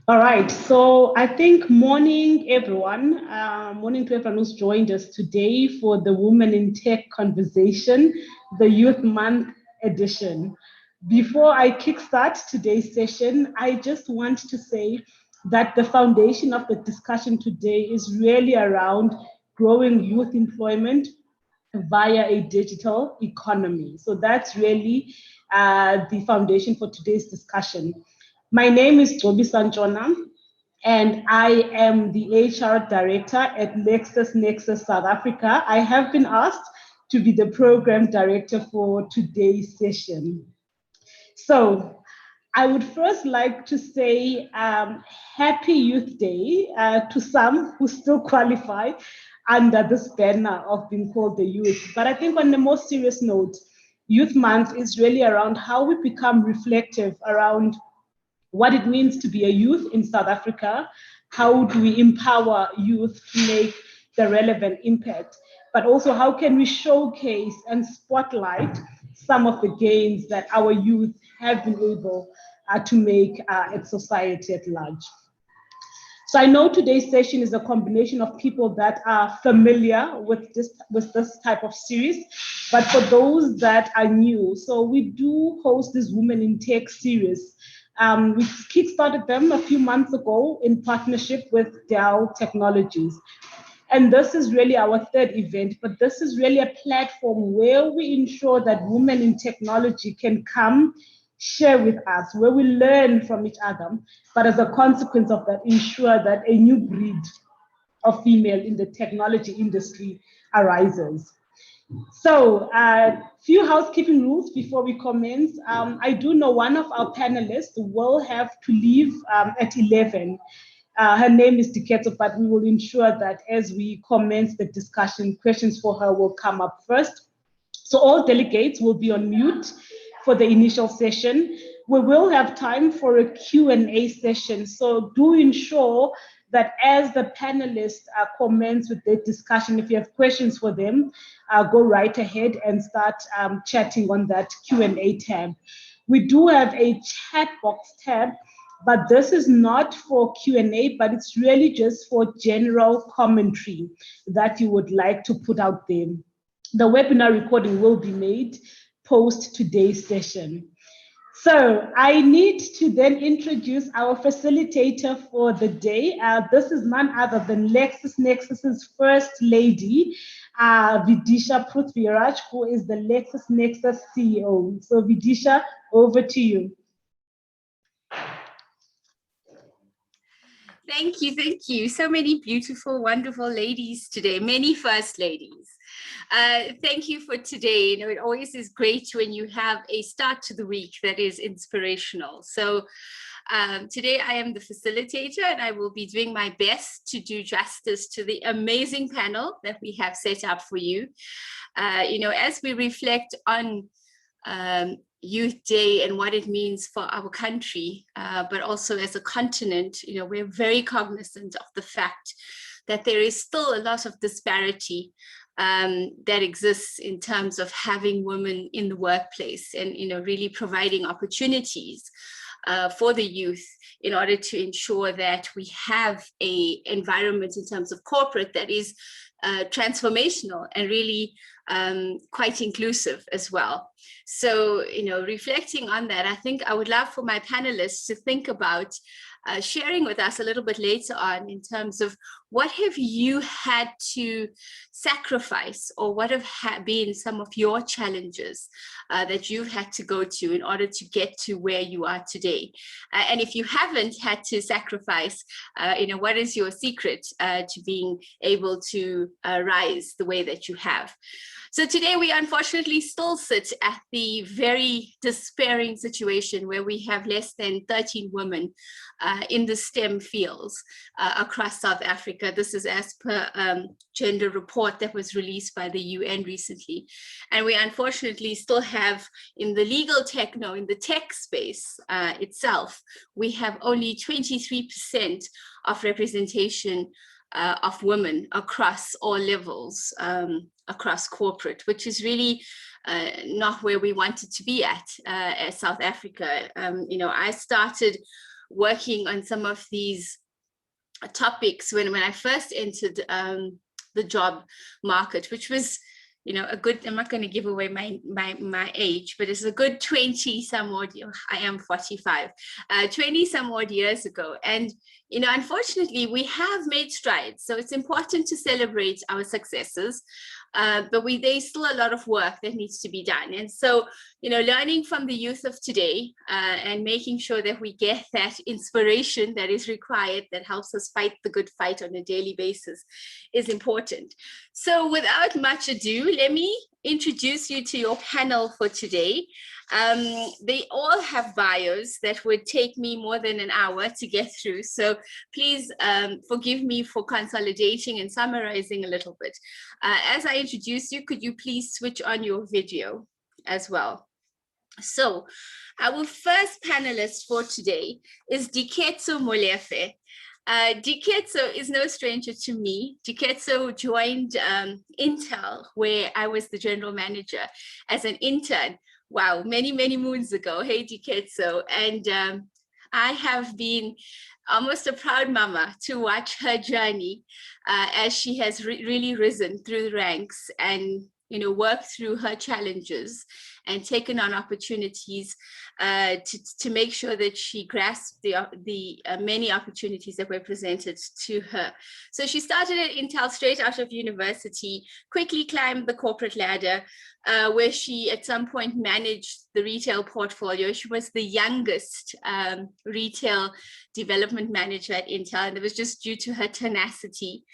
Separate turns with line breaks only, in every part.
All right, so I think morning everyone, morning to everyone who's joined us today for the Women in Tech conversation, the Youth Month edition. Before I kickstart today's session, I just want to say that the foundation of the discussion today is really around growing youth employment via a digital economy. So that's really the foundation for today's discussion. My name is Gcobisa Ntshona, and I am the HR director at LexisNexis South Africa. I have been asked to be the program director for today's session. So I would first like to say Happy Youth Day to some who still qualify under this banner of being called the youth. But I think on the more serious note, Youth Month is really around how we become reflective around what it means to be a youth in South Africa. How do we empower youth to make the relevant impact? But also, how can we showcase and spotlight some of the gains that our youth have been able to make at society at large? So I know today's session is a combination of people that are familiar with this type of series, but for those that are new, so we do host this Women in Tech series. We kickstarted them a few months ago in partnership with Dell Technologies. And this is really our third event, but this is really a platform where we ensure that women in technology can come share with us, where we learn from each other, but as a consequence of that, ensure that a new breed of female in the technology industry arises. So, few housekeeping rules before we commence. I do know one of our panelists will have to leave at 11. Her name is Diketso, but we will ensure that as we commence the discussion, questions for her will come up first. So all delegates will be on mute for the initial session. We will have time for a Q&A session. So do ensure that as the panelists commence with their discussion, if you have questions for them, go right ahead and start chatting on that Q&A tab. We do have a chat box tab, but this is not for Q&A, but it's really just for general commentary that you would like to put out there. The webinar recording will be made post today's session. So I need to then introduce our facilitator for the day. This is none other than LexisNexis's First Lady, Videsha Proothveerajh, who is the LexisNexis CEO. So Videsha, over to you.
Thank you, thank you. So many beautiful, wonderful ladies today, many first ladies. Thank you for today. You know, it always is great when you have a start to the week that is inspirational. So today I am the facilitator and I will be doing my best to do justice to the amazing panel that we have set up for you. You know, as we reflect on Youth Day and what it means for our country, but also as a continent, you know, we're very cognizant of the fact that there is still a lot of disparity that exists in terms of having women in the workplace and, you know, really providing opportunities for the youth in order to ensure that we have an environment in terms of corporate that is transformational and really quite inclusive as well. So, you know, reflecting on that, I think I would love for my panelists to think about sharing with us a little bit later on in terms of what have you had to sacrifice or what have been some of your challenges that you've had to go to in order to get to where you are today. And if you haven't had to sacrifice, you know, what is your secret to being able to rise the way that you have? So today we unfortunately still sit at the very despairing situation where we have less than 13 women in the STEM fields across South Africa. This is as per gender report that was released by the UN recently. And we unfortunately still have in the legal tech, no, in the tech space itself, we have only 23% of representation of women across all levels, across corporate, which is really not where we wanted to be at as South Africa. You know, I started working on some of these topics when I first entered the job market, which was, you know, a good, I'm not going to give away my age, but it's a good 20 some odd, I am 45, 20 some odd years ago. And, you know, unfortunately, we have made strides. So it's important to celebrate our successes, but there's still a lot of work that needs to be done. And so, you know, learning from the youth of today and making sure that we get that inspiration that is required, that helps us fight the good fight on a daily basis, is important. So without much ado, let me introduce you to your panel for today. They all have bios that would take me more than an hour to get through. So please forgive me for consolidating and summarizing a little bit. As I introduce you, could you please switch on your video as well? So our first panelist for today is Diketso Molefe. Diketso is no stranger to me. Diketso joined Intel, where I was the general manager, as an intern. Wow, many, many moons ago. Hey, Diketso. And I have been almost a proud mama to watch her journey as she has really risen through the ranks and, you know, worked through her challenges and taken on opportunities to make sure that she grasped the many opportunities that were presented to her. So she started at Intel straight out of university, quickly climbed the corporate ladder, where she at some point managed the retail portfolio. She was the youngest retail development manager at Intel, and it was just due to her tenacity.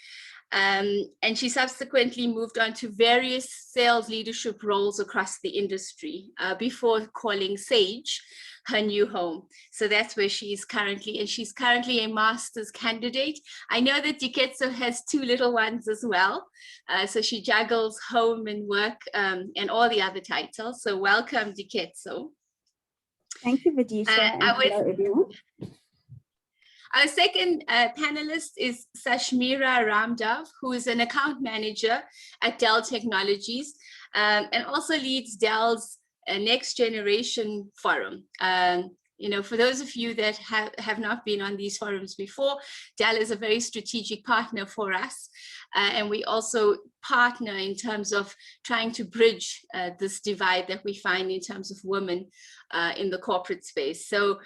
And she subsequently moved on to various sales leadership roles across the industry before calling Sage her new home. So that's where she is currently, and she's currently a master's candidate. I know that Diketso has 2 little ones as well. So she juggles home and work and all the other titles. So welcome, Diketso.
Thank you, Videsha, and hello, everyone.
Our second panelist is Sashmeera Ramdav, who is an account manager at Dell Technologies and also leads Dell's Next Generation Forum. You know, for those of you that have not been on these forums before, Dell is a very strategic partner for us. And we also partner in terms of trying to bridge this divide that we find in terms of women in the corporate space. So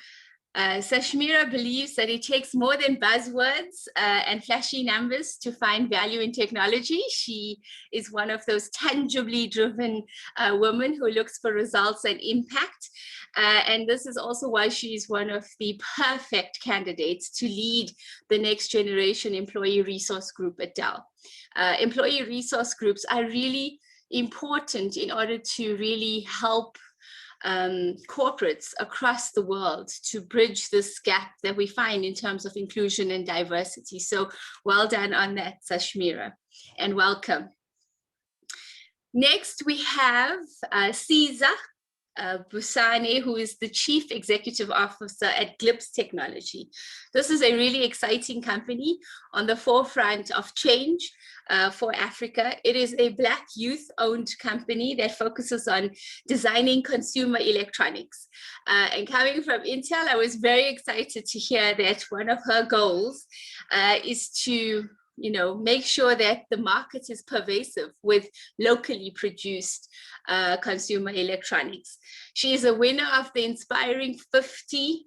Sashmeera believes that it takes more than buzzwords and flashy numbers to find value in technology. She is one of those tangibly driven women who looks for results and impact. And this is also why she is one of the perfect candidates to lead the next generation employee resource group at Dell. Employee resource groups are really important in order to really help corporates across the world to bridge this gap that we find in terms of inclusion and diversity. So well done on that, Sashmeera, and welcome. Next, we have Sizah Busane, who is the Chief Executive Officer at Glips Technology. This is a really exciting company on the forefront of change for Africa. It is a Black youth-owned company that focuses on designing consumer electronics. And coming from Intel, I was very excited to hear that one of her goals is to make sure that the market is pervasive with locally produced consumer electronics. She is a winner of the Inspiring 50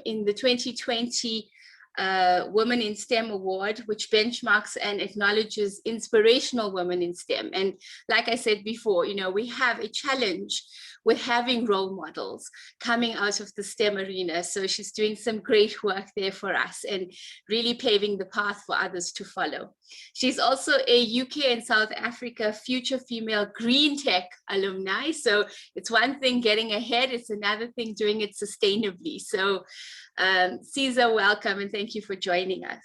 in the 2020 Women in STEM Award, which benchmarks and acknowledges inspirational women in STEM. And like I said before, we have a challenge with having role models coming out of the STEM arena. So she's doing some great work there for us and really paving the path for others to follow. She's also a UK and South Africa Future Female Green Tech alumni. So it's one thing getting ahead, it's another thing doing it sustainably. So Sizah, welcome and thank you for joining us.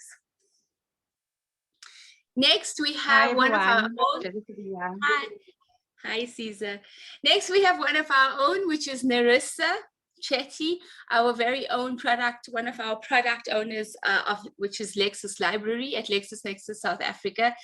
Next, we have one of our own. Hi, Sizah. Next, we have one of our own, which is Nerissa Chetty, our very own product, one of our product owners, which is Lexis Library at LexisNexis South Africa.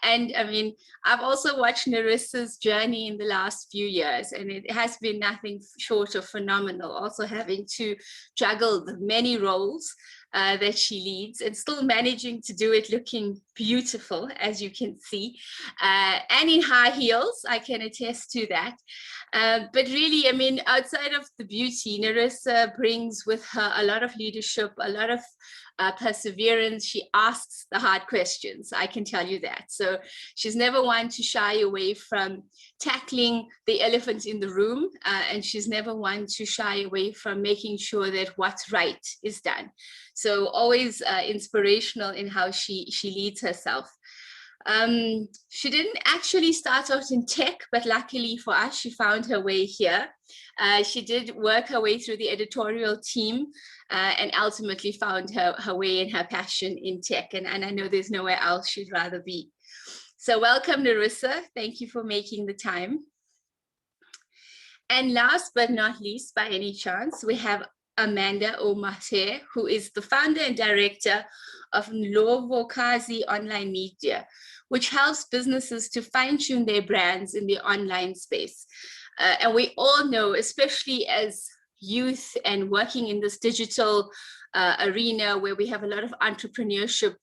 And I mean, I've also watched Nerissa's journey in the last few years, and it has been nothing short of phenomenal, also having to juggle the many roles that she leads and still managing to do it looking beautiful, as you can see, and in high heels. I can attest to that. But really, I mean, outside of the beauty, Nerissa brings with her a lot of leadership, a lot of perseverance. She asks the hard questions, I can tell you that. So she's never one to shy away from tackling the elephant in the room, and she's never one to shy away from making sure that what's right is done. So always inspirational in how she leads herself. She didn't actually start out in tech, but luckily for us, she found her way here. She did work her way through the editorial team and ultimately found her way and her passion in tech. And I know there's nowhere else she'd rather be. So welcome, Nerissa. Thank you for making the time. And last but not least, by any chance, we have Amanda Omar, who is the founder and director of Ndlovukazi Online Media, which helps businesses to fine-tune their brands in the online space. And we all know, especially as youth and working in this digital arena where we have a lot of entrepreneurship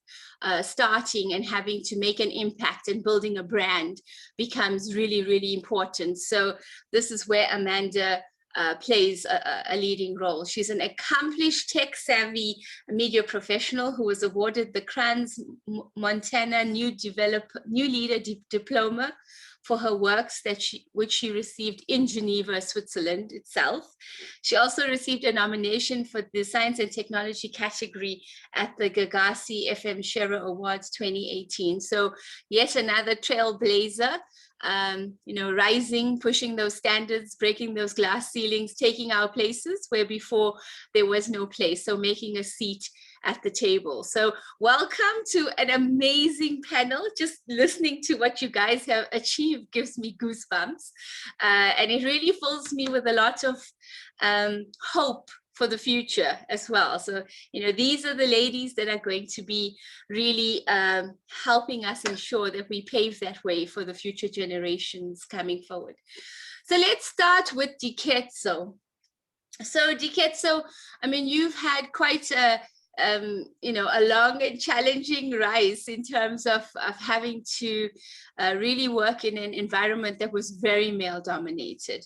starting and having to make an impact and building a brand becomes really, really important. So this is where Amanda plays a leading role. She's an accomplished tech-savvy media professional who was awarded the Crans Montana New Leader Diploma for her works which she received in Geneva, Switzerland itself. She also received a nomination for the Science and Technology category at the Gcobisa FM Sharer Awards 2018. So yet another trailblazer, you know, rising, pushing those standards, breaking those glass ceilings, taking our places where before there was no place. So making a seat at the table. So welcome to an amazing panel. Just listening to what you guys have achieved gives me goosebumps. And it really fills me with a lot of hope for the future as well. So, you know, these are the ladies that are going to be really helping us ensure that we pave that way for the future generations coming forward. So let's start with Diketso. So Diketso, I mean, you've had quite a you know, a long and challenging rise in terms of having to really work in an environment that was very male dominated.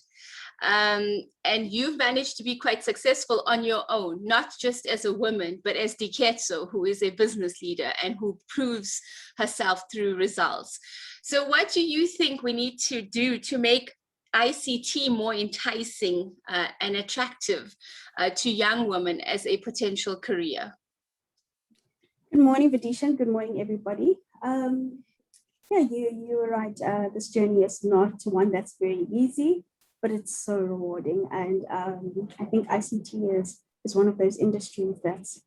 And you've managed to be quite successful on your own, not just as a woman, but as Diketso, who is a business leader and who proves herself through results. So what do you think we need to do to make ICT more enticing and attractive to young women as a potential career?
Good morning, Videsha. Good morning, everybody. Yeah, you were right. This journey is not one that's very easy, but it's so rewarding. And I think ICT is one of those industries that's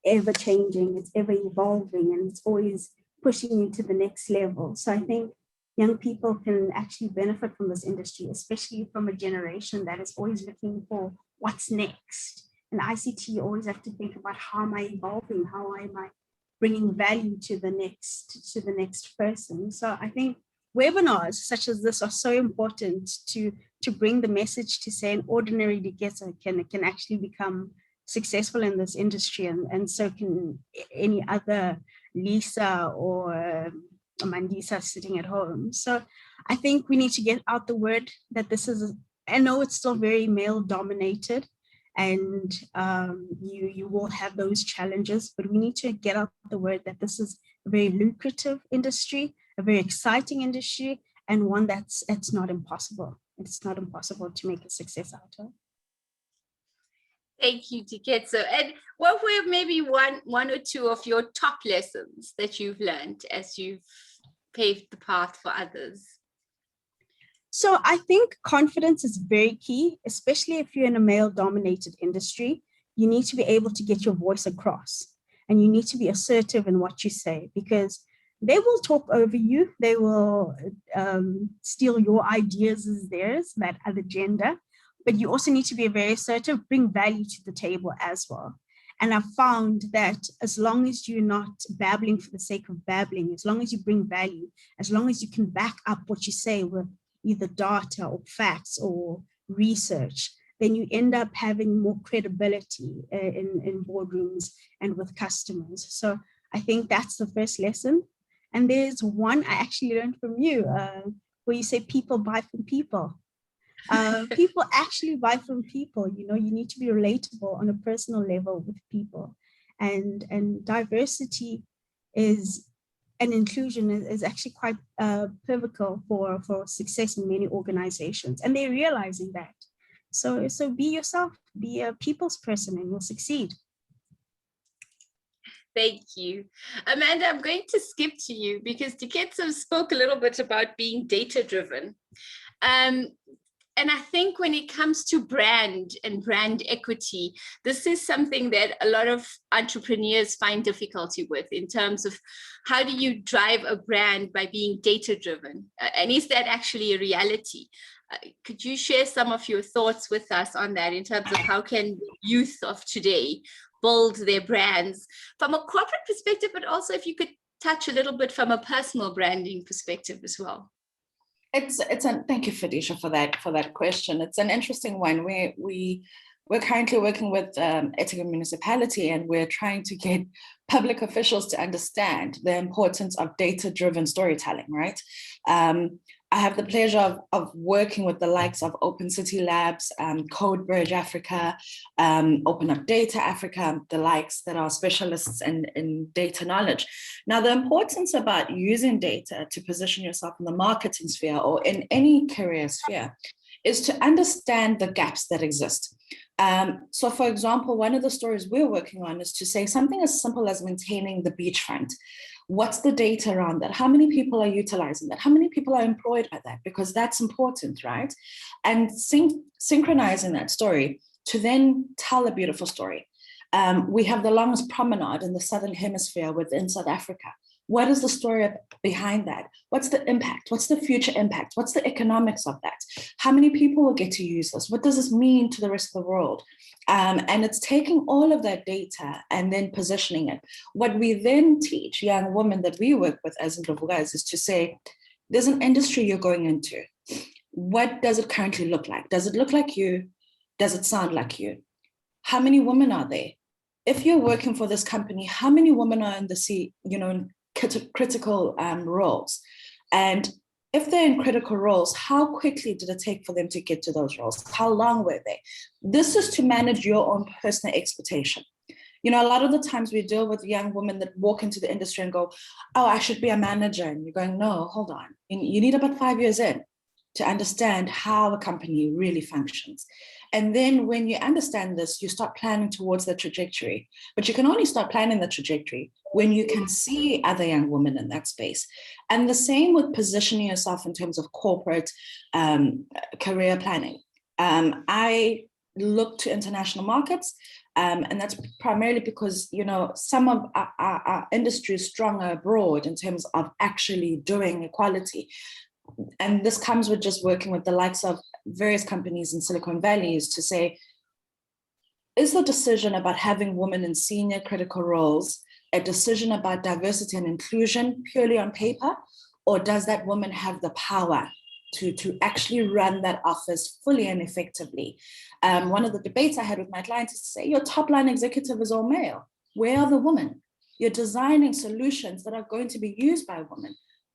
ever changing, it's ever evolving, and it's always pushing you to the next level. So I think young people can actually benefit from this industry, especially from a generation that is always looking for what's next. And ICT, you always have to think about, how am I evolving? How am I bringing value to the next person? So I think webinars such as this are so important to bring the message to say an ordinary Diketso can actually become successful in this industry, and so can any other Lisa or Mandisa sitting at home. So I think we need to get out the word that this is, I know it's still very male dominated, and you will have those challenges, but we need to get out the word that this is a very lucrative industry, a very exciting industry, and one it's not impossible. It's not impossible to make a success out of.
Thank you, Diketso. And what were maybe one or two of your top lessons that you've learned as you've paved the path for others?
So I think confidence is very key, especially if you're in a male-dominated industry. You need to be able to get your voice across, and you need to be assertive in what you say, because they will talk over you. They will steal your ideas as theirs, that other gender. But you also need to be very assertive, bring value to the table as well. And I found that as long as you're not babbling for the sake of babbling, as long as you bring value, as long as you can back up what you say with either data or facts or research, then you end up having more credibility in boardrooms and with customers. So I think that's the first lesson. And there's one I actually learned from you, where you say people buy from people. People actually buy from people. You know, you need to be relatable on a personal level with people, and diversity is and inclusion is actually quite pivotal for success in many organizations, and they're realizing that. So be yourself, be a people's person, and you'll succeed.
Thank you. Amanda, I'm going to skip to you because Diketso spoke a little bit about being data-driven. And I think when it comes to brand and brand equity, this is something that a lot of entrepreneurs find difficulty with in terms of how do you drive a brand by being data-driven? And is that actually a reality? Could you share some of your thoughts with us on that in terms of how can the youth of today build their brands from a corporate perspective, but also if you could touch a little bit from a personal branding perspective as well?
Thank you, Videsha, for that question. It's an interesting one. We're currently working with Etika Municipality, and we're trying to get public officials to understand the importance of data-driven storytelling, right? I have the pleasure of working with the likes of Open City Labs, CodeBridge Africa, Open Up Data Africa, the likes that are specialists in data knowledge. Now, the importance about using data to position yourself in the marketing sphere or in any career sphere is to understand the gaps that exist. So for example, one of the stories we're working on is to say something as simple as maintaining the beachfront. What's the data around that? How many people are utilizing that? How many people are employed by that? Because that's important, right? And synchronizing that story to then tell a beautiful story. We have the longest promenade in the Southern Hemisphere within South Africa. What is the story behind that? What's the impact? What's the future impact? What's the economics of that? How many people will get to use this? What does this mean to the rest of the world? And it's taking all of that data and then positioning it. What we then teach young women that we work with as Ndlovukazi is to say, there's an industry you're going into. What does it currently look like? Does it look like you? Does it sound like you? How many women are there? If you're working for this company, how many women are in the critical roles? And if they're in critical roles, how quickly did it take for them to get to those roles? How long were they? This is to manage your own personal expectation. You know, a lot of the times we deal with young women that walk into the industry and go, oh, I should be a manager. And you're going, no, hold on. You need about 5 years in to understand how a company really functions. And then when you understand this, you start planning towards the trajectory. But you can only start planning the trajectory when you can see other young women in that space. And the same with positioning yourself in terms of corporate career planning. I look to international markets, and that's primarily because, you know, some of our industry is stronger abroad in terms of actually doing equality. And this comes with just working with the likes of various companies in Silicon Valley is to say, is the decision about having women in senior critical roles a decision about diversity and inclusion purely on paper, or does that woman have the power to actually run that office fully and effectively? One of the debates I had with my clients is to say, your top line executive is all male. Where are the women? You're designing solutions that are going to be used by women.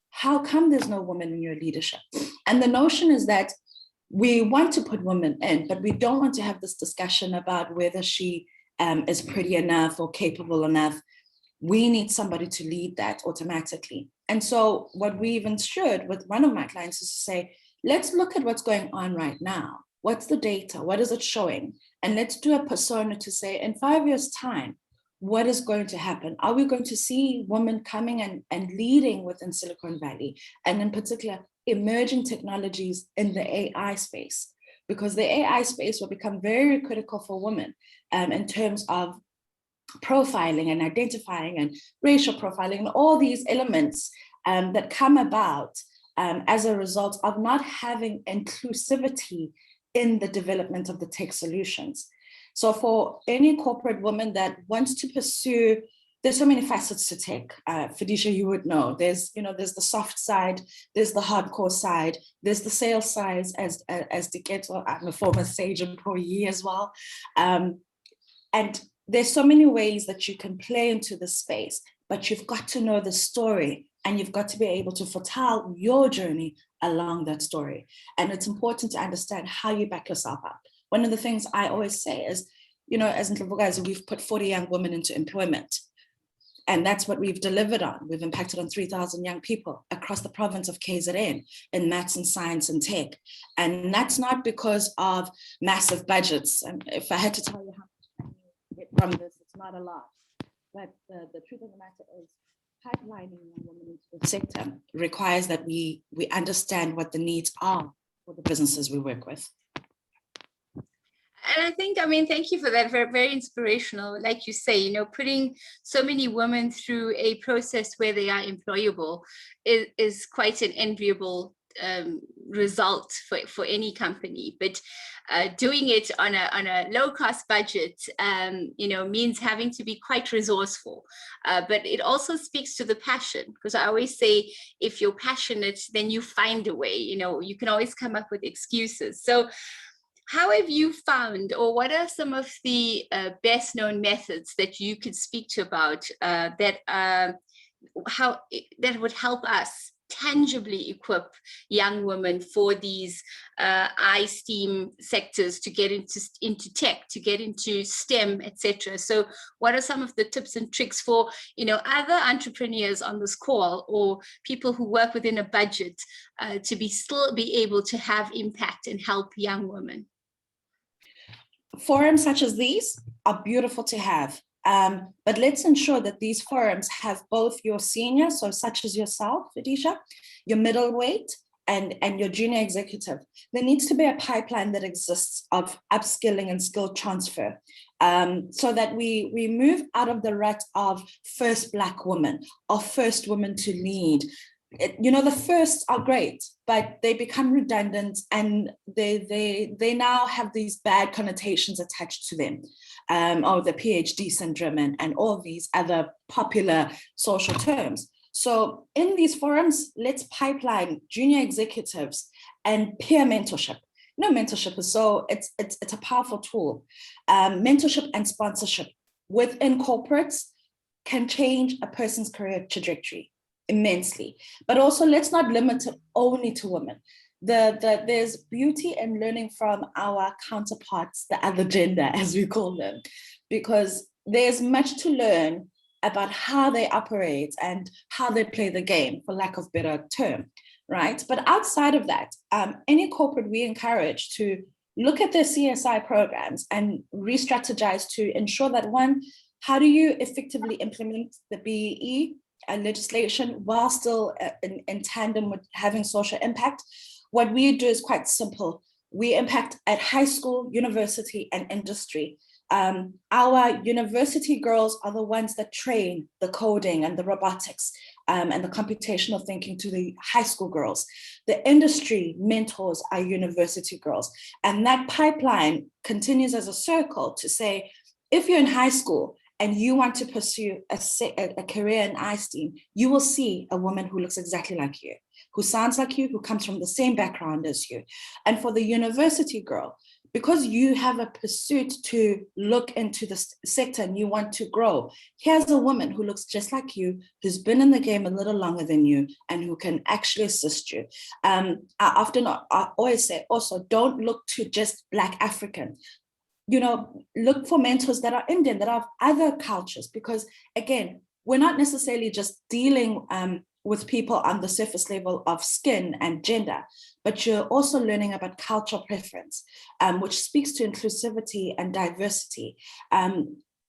How come there's no woman in your leadership? And the notion is that we want to put women in, but we don't want to have this discussion about whether she is pretty enough or capable enough. We need somebody to lead that automatically. And so what we even shared with one of my clients is to say, let's look at what's going on right now. What's the data? What is it showing? And let's do a persona to say, in 5 years' time, what is going to happen? Are we going to see women coming and leading within Silicon Valley, and in particular, emerging technologies in the AI space? Because the AI space will become very critical for women in terms of profiling and identifying and racial profiling and all these elements that come about as a result of not having inclusivity in the development of the tech solutions. So for any corporate woman that wants to pursue, there's so many facets to tech. Videsha, you would know. There's the soft side, there's the hardcore side, there's the sales side as Diketso. I'm a former Sage employee as well. And there's so many ways that you can play into the space, but you've got to know the story and you've got to be able to foretell your journey along that story. And it's important to understand how you back yourself up. One of the things I always say is, as Ndlovukazi, we've put 40 young women into employment. And that's what we've delivered on. We've impacted on 3,000 young people across the province of KZN in maths and science and tech. And that's not because of massive budgets. And if I had to tell you how much I get from this, it's not a lot. But the truth of the matter is, pipelining young women into the sector requires that we understand what the needs are for the businesses we work with.
And I think, thank you for that. Very, very inspirational. Like you say, putting so many women through a process where they are employable is quite an enviable result for any company. But doing it on a low cost budget, means having to be quite resourceful. But it also speaks to the passion, because I always say, if you're passionate, then you find a way. You can always come up with excuses. So how have you found, or what are some of the best known methods that you could speak to about that would help us tangibly equip young women for these STEAM sectors to get into tech, to get into STEM, etc.? So what are some of the tips and tricks for other entrepreneurs on this call, or people who work within a budget, to still be able to have impact and help young women?
Forums such as these are beautiful to have, but let's ensure that these forums have both your senior, so such as yourself, Videsha, your middleweight, and your junior executive. There needs to be a pipeline that exists of upskilling and skill transfer, so that we move out of the rut of first Black woman or first woman to lead. The firsts are great, but they become redundant, and they now have these bad connotations attached to them, the PhD syndrome and all these other popular social terms. So in these forums, let's pipeline junior executives and peer mentorship. Mentorship is it's a powerful tool. Mentorship and sponsorship within corporates can change a person's career trajectory immensely. But also, let's not limit it only to women. There's beauty in learning from our counterparts, the other gender, as we call them, because there's much to learn about how they operate and how they play the game, for lack of a better term, right? But outside of that, any corporate we encourage to look at their CSI programs and re-strategize to ensure that, one, how do you effectively implement the BEE legislation while still in tandem with having social impact? What we do is quite simple. We impact at high school, university, and industry. Our university girls are the ones that train the coding and the robotics and the computational thinking to the high school girls. The industry mentors our university girls. And that pipeline continues as a circle to say, if you're in high school and you want to pursue a career in STEAM, you will see a woman who looks exactly like you, who sounds like you, who comes from the same background as you. And for the university girl, because you have a pursuit to look into the sector and you want to grow, here's a woman who looks just like you, who's been in the game a little longer than you, and who can actually assist you. I always say also, don't look to just Black African. Look for mentors that are Indian, that are of other cultures, because again, we're not necessarily just dealing with people on the surface level of skin and gender, but you're also learning about cultural preference, which speaks to inclusivity and diversity.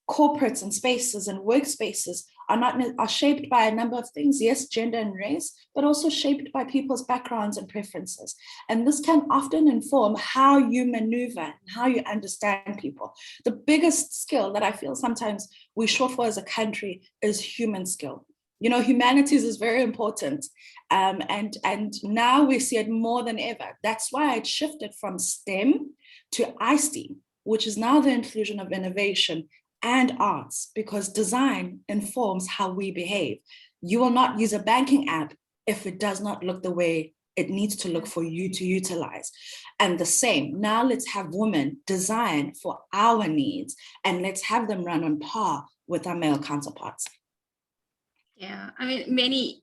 Corporates and spaces and workspaces are shaped by a number of things, yes, gender and race, but also shaped by people's backgrounds and preferences. And this can often inform how you maneuver and how you understand people. The biggest skill that I feel sometimes we short for as a country is human skill. Humanities is very important. And now we see it more than ever. That's why it shifted from STEM to iSTEAM. which is now the inclusion of innovation and arts, because design informs how we behave. You will not use a banking app if it does not look the way it needs to look for you to utilize. And the same, now let's have women design for our needs, and let's have them run on par with our male counterparts.
Yeah, I mean, many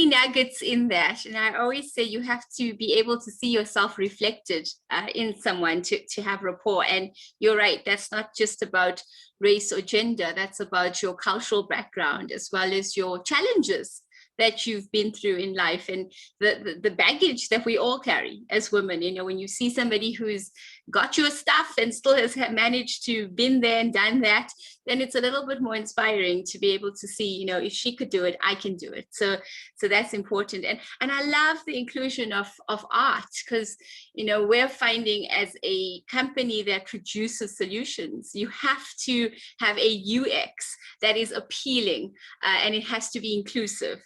nuggets in that. And I always say you have to be able to see yourself reflected in someone to have rapport. And you're right, that's not just about race or gender, that's about your cultural background as well as your challenges that you've been through in life and the baggage that we all carry as women. You know, when you see somebody who's got your stuff and still has managed to been there and done that, then it's a little bit more inspiring to be able to see, you know, if she could do it, I can do it. So that's important. And I love the inclusion of art, because, you know, we're finding as a company that produces solutions, you have to have a UX that is appealing and it has to be inclusive.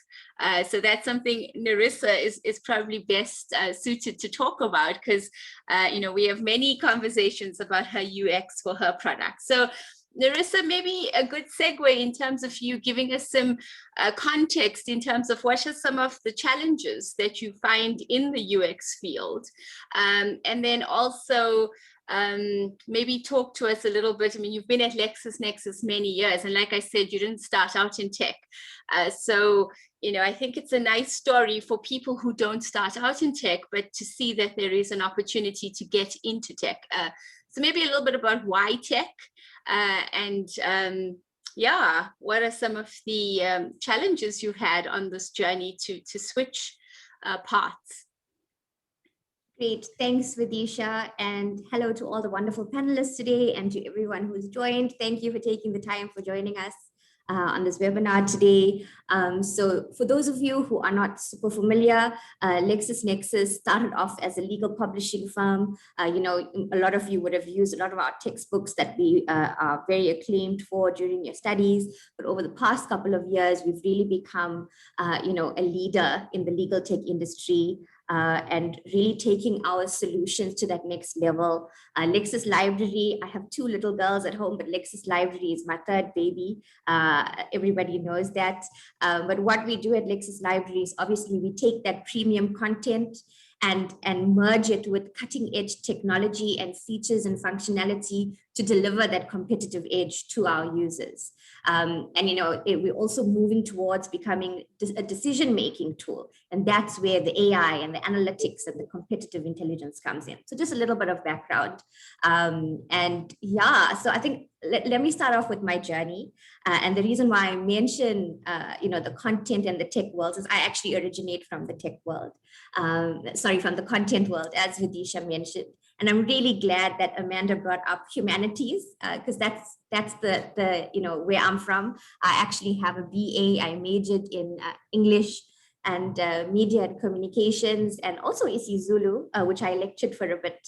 So that's something Nerissa is probably best suited to talk about, because you know, we have many conversations about her UX for her product. So Nerissa, maybe a good segue in terms of you giving us some context in terms of what are some of the challenges that you find in the UX field, and then also maybe talk to us a little bit. I mean, you've been at LexisNexis many years, and like I said, you didn't start out in tech. So, you know, I think it's a nice story for people who don't start out in tech, but to see that there is an opportunity to get into tech. So maybe a little bit about why tech, and yeah, what are some of the challenges you had on this journey to switch paths?
Great, thanks Videsha, and hello to all the wonderful panelists today and to everyone who's joined. Thank you for taking the time for joining us on this webinar today. So for those of you who are not super familiar, LexisNexis started off as a legal publishing firm. You know, a lot of you would have used a lot of our textbooks that we are very acclaimed for during your studies. But over the past couple of years, we've really become, you know, a leader in the legal tech industry. And really taking our solutions to that next level. Lexis Library, I have 2 little girls at home, but Lexis Library is my 3rd baby. Everybody knows that. But what we do at Lexis Library is obviously we take that premium content and merge it with cutting edge technology and features and functionality to deliver that competitive edge to our users. And, you know, we're also moving towards becoming a decision-making tool. And that's where the AI and the analytics and the competitive intelligence comes in. So just a little bit of background. And yeah, so I think, let me start off with my journey. And the reason why I mention, you know, the content and the tech world is I actually originate from the tech world. Sorry, from the content world, as Videsha mentioned. And I'm really glad that Amanda brought up humanities, because that's the you know, where I'm from. I actually have a BA. I majored in English and media and communications, and also isiZulu, which I lectured for a bit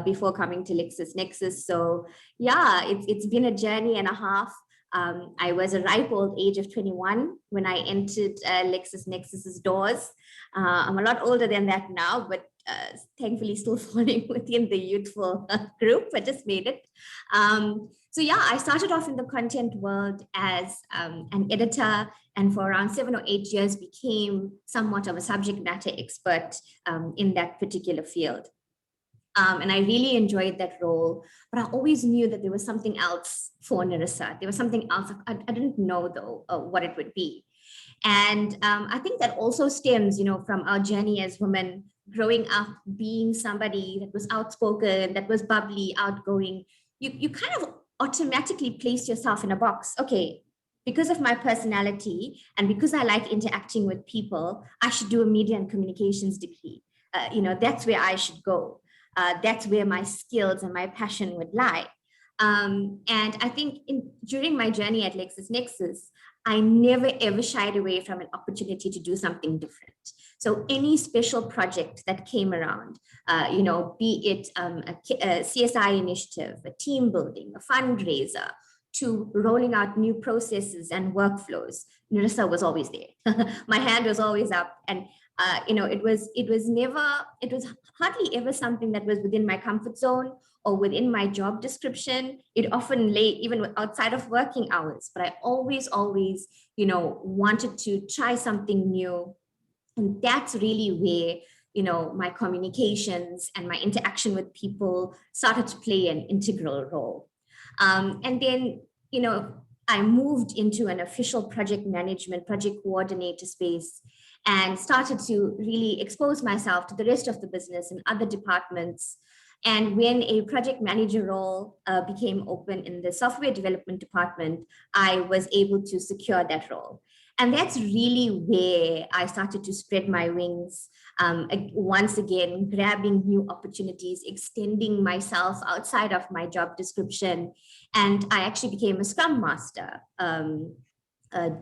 before coming to LexisNexis. So yeah, it's been a journey and a half. I was a ripe old age of 21 when I entered LexisNexis's doors. I'm a lot older than that now, but thankfully still falling within the youthful group. I just made it. So yeah, I started off in the content world as an editor, and for around 7 or 8 years became somewhat of a subject matter expert in that particular field. And I really enjoyed that role, but I always knew that there was something else for Nerissa. There was something else. I didn't know though what it would be. And I think that also stems, you know, from our journey as women, growing up being somebody that was outspoken, that was bubbly, outgoing. You kind of automatically place yourself in a box. Okay, because of my personality and because I like interacting with people, I should do a media and communications degree. You know, that's where I should go. That's where my skills and my passion would lie. And I think during my journey at LexisNexis, I never ever shied away from an opportunity to do something different. So any special project that came around, you know, be it a CSI initiative, a team building, a fundraiser, to rolling out new processes and workflows, Nerissa was always there. My hand was always up, and you know, it was hardly ever something that was within my comfort zone or within my job description. It often lay even outside of working hours, but I always, you know, wanted to try something new. And that's really where, you know, my communications and my interaction with people started to play an integral role. And then, you know, I moved into an official project management, project coordinator space, and started to really expose myself to the rest of the business and other departments. And when a project manager role became open in the software development department, I was able to secure that role. And that's really where I started to spread my wings, once again, grabbing new opportunities, extending myself outside of my job description. And I actually became a Scrum Master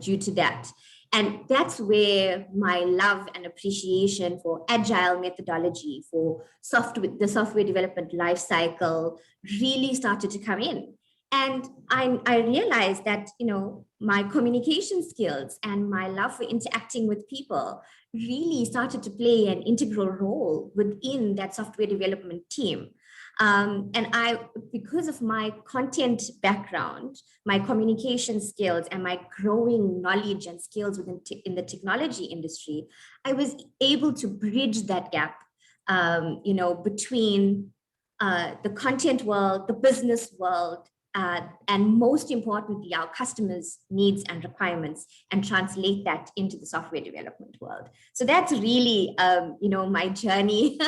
due to that. And that's where my love and appreciation for agile methodology, for the software development lifecycle really started to come in. And I realized that, you know, my communication skills and my love for interacting with people really started to play an integral role within that software development team. And because of my content background, my communication skills, and my growing knowledge and skills in the technology industry, I was able to bridge that gap, you know, between the content world, the business world, and most importantly, our customers' needs and requirements, and translate that into the software development world. So that's really, you know, my journey.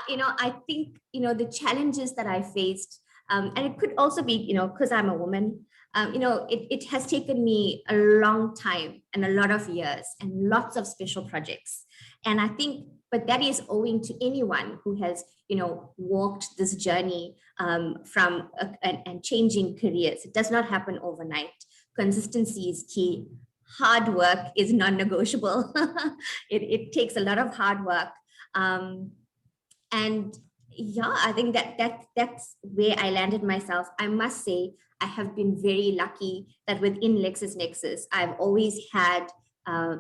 You know, I think, you know, the challenges that I faced, and it could also be, you know, because I'm a woman, you know, it has taken me a long time and a lot of years and lots of special projects. And I think, but that is owing to anyone who has, you know, walked this journey from and changing careers. It does not happen overnight. Consistency is key. Hard work is non-negotiable. It takes a lot of hard work. And yeah, I think that's where I landed myself. I must say, I have been very lucky that within LexisNexis, I've always had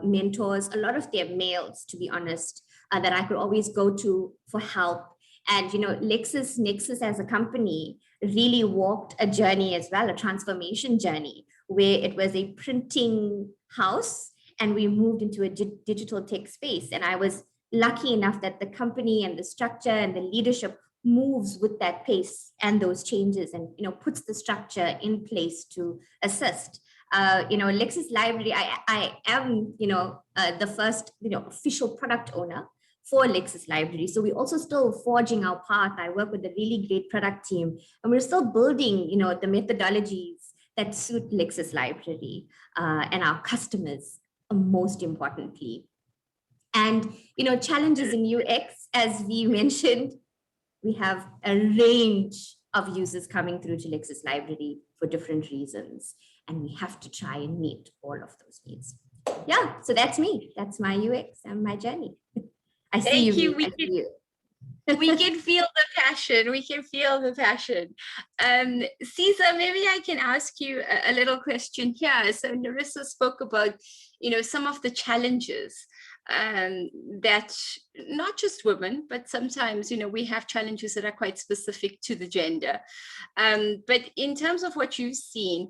mentors, a lot of them males, to be honest, that I could always go to for help. And, you know, LexisNexis as a company really walked a journey as well, a transformation journey, where it was a printing house and we moved into a digital tech space. And I was lucky enough that the company and the structure and the leadership moves with that pace and those changes, and, you know, puts the structure in place to assist. You know, Lexis Library, I am, you know, the first, you know, official product owner for Lexis Library. So we're also still forging our path. I work with a really great product team, and we're still building, you know, the methodologies that suit Lexis Library and our customers, most importantly. And, you know, challenges in UX, as we mentioned, we have a range of users coming through to Lexis Library for different reasons, and we have to try and meet all of those needs. Yeah, so that's me. That's my UX and my journey. I see you.
We can feel the passion. We can feel the passion. Sizah, maybe I can ask you a little question here. So Nerissa spoke about, you know, some of the challenges that not just women, but sometimes, you know, we have challenges that are quite specific to the gender. But in terms of what you've seen,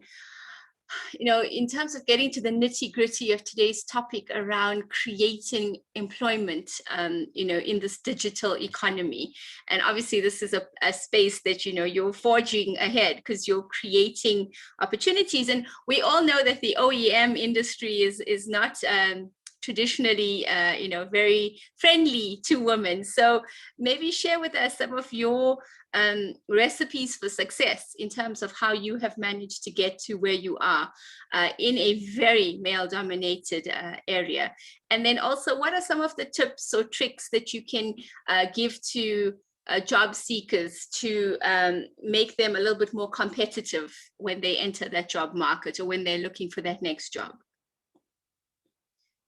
you know, in terms of getting to the nitty-gritty of today's topic around creating employment, you know, in this digital economy. And obviously this is a space that, you know, you're forging ahead because you're creating opportunities. And we all know that the OEM industry is not traditionally, you know, very friendly to women. So maybe share with us some of your recipes for success in terms of how you have managed to get to where you are in a very male-dominated area. And then also, what are some of the tips or tricks that you can give to job seekers to make them a little bit more competitive when they enter that job market or when they're looking for that next job?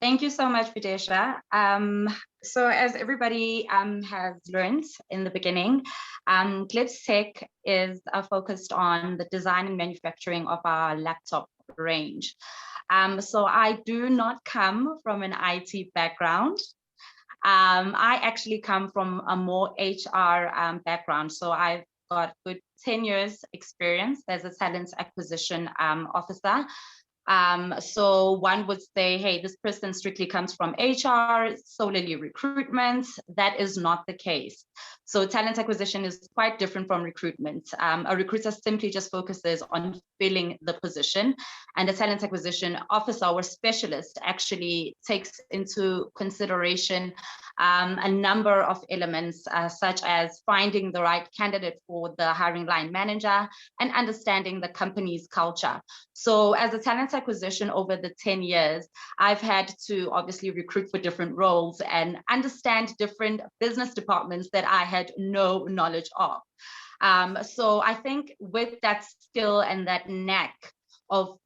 Thank you so much, Videsha. So as everybody has learned in the beginning, Glips Tech is focused on the design and manufacturing of our laptop range. So I do not come from an IT background. I actually come from a more HR background. So I've got good 10 years experience as a talent acquisition officer. So one would say, hey, this person strictly comes from HR, solely recruitment. That is not the case. So talent acquisition is quite different from recruitment. A recruiter simply just focuses on filling the position, and a talent acquisition officer or specialist actually takes into consideration a number of elements, such as finding the right candidate for the hiring line manager and understanding the company's culture. So as a talent acquisition over the 10 years, I've had to obviously recruit for different roles and understand different business departments that I had no knowledge of. So I think with that skill and that knack of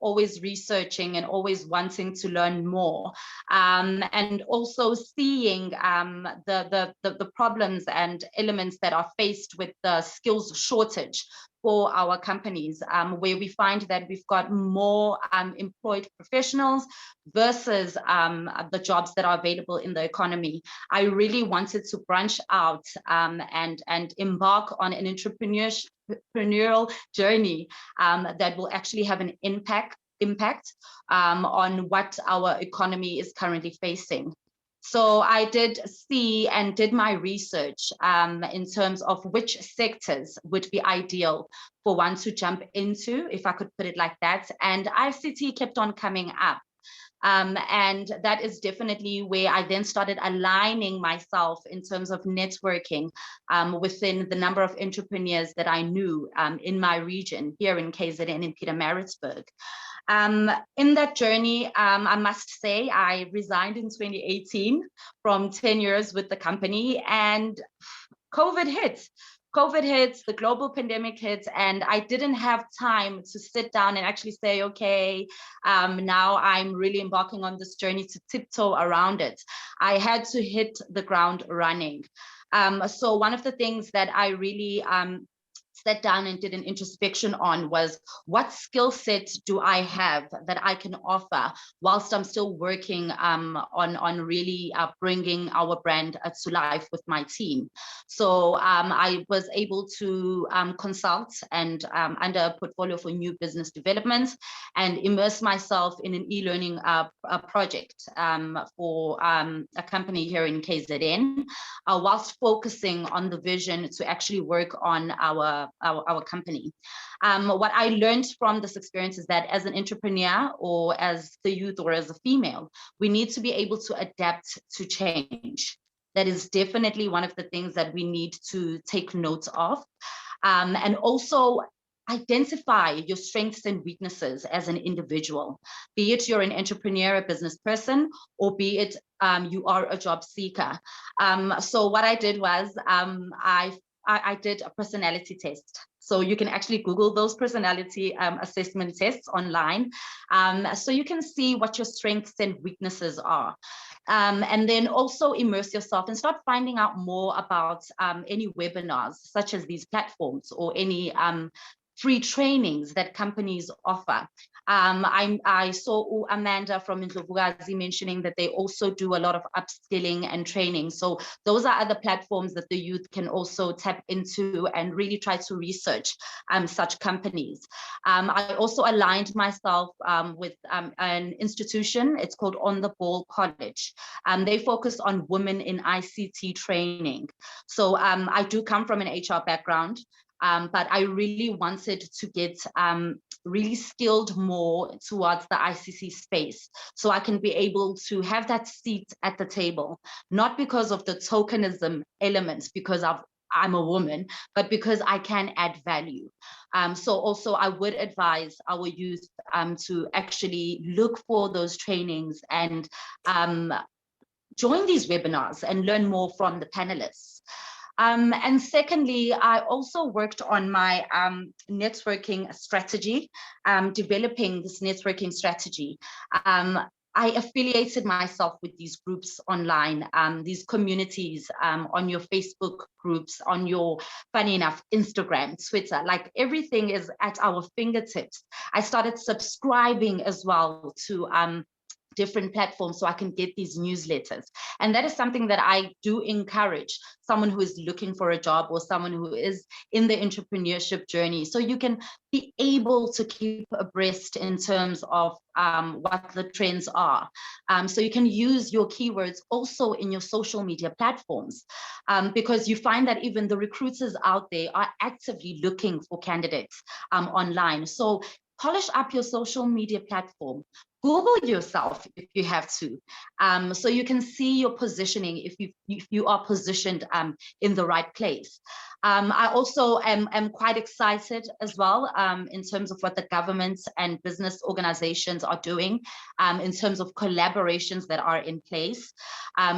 always researching and always wanting to learn more, and also seeing the problems and elements that are faced with the skills shortage for our companies, where we find that we've got more employed professionals versus the jobs that are available in the economy. I really wanted to branch out and embark on an entrepreneurial journey that will actually have an impact on what our economy is currently facing. So I did see and did my research in terms of which sectors would be ideal for one to jump into, if I could put it like that. And ICT kept on coming up. And that is definitely where I then started aligning myself in terms of networking within the number of entrepreneurs that I knew in my region here in KZN in Pietermaritzburg. In that journey, I must say, I resigned in 2018 from 10 years with the company, and COVID hit. COVID hits, the global pandemic hits, and I didn't have time to sit down and actually say, okay, now I'm really embarking on this journey to tiptoe around it. I had to hit the ground running. So one of the things that I really sat down and did an introspection on was, what skill set do I have that I can offer whilst I'm still working on really bringing our brand to life with my team. So I was able to consult and under a portfolio for new business development and immerse myself in an e-learning project for a company here in KZN, whilst focusing on the vision to actually work on our company. What I learned from this experience is that as an entrepreneur or as the youth or as a female, we need to be able to adapt to change. That is definitely one of the things that we need to take note of. And also identify your strengths and weaknesses as an individual, be it you're an entrepreneur, a business person, or be it you are a job seeker. So what I did was I did a personality test. So you can actually Google those personality assessment tests online. So you can see what your strengths and weaknesses are. And then also immerse yourself and start finding out more about any webinars, such as these platforms, or any free trainings that companies offer. I saw Amanda from Ndlovukazi mentioning that they also do a lot of upskilling and training. So those are other platforms that the youth can also tap into and really try to research such companies. I also aligned myself with an institution. It's called On the Ball College. They focus on women in ICT training. So I do come from an HR background. But I really wanted to get really skilled more towards the ICC space, so I can be able to have that seat at the table, not because of the tokenism elements, because I'm a woman, but because I can add value. So also I would advise our youth to actually look for those trainings and join these webinars and learn more from the panelists. And secondly, I also worked on my networking strategy, developing this networking strategy. I affiliated myself with these groups online, these communities on your Facebook groups, on your, funny enough, Instagram, Twitter, like everything is at our fingertips. I started subscribing as well to different platforms so I can get these newsletters. And that is something that I do encourage someone who is looking for a job or someone who is in the entrepreneurship journey. So you can be able to keep abreast in terms of what the trends are. So you can use your keywords also in your social media platforms, because you find that even the recruiters out there are actively looking for candidates online. So polish up your social media platform. Google yourself if you have to, so you can see your positioning if you are positioned in the right place. I also am quite excited as well in terms of what the governments and business organizations are doing in terms of collaborations that are in place.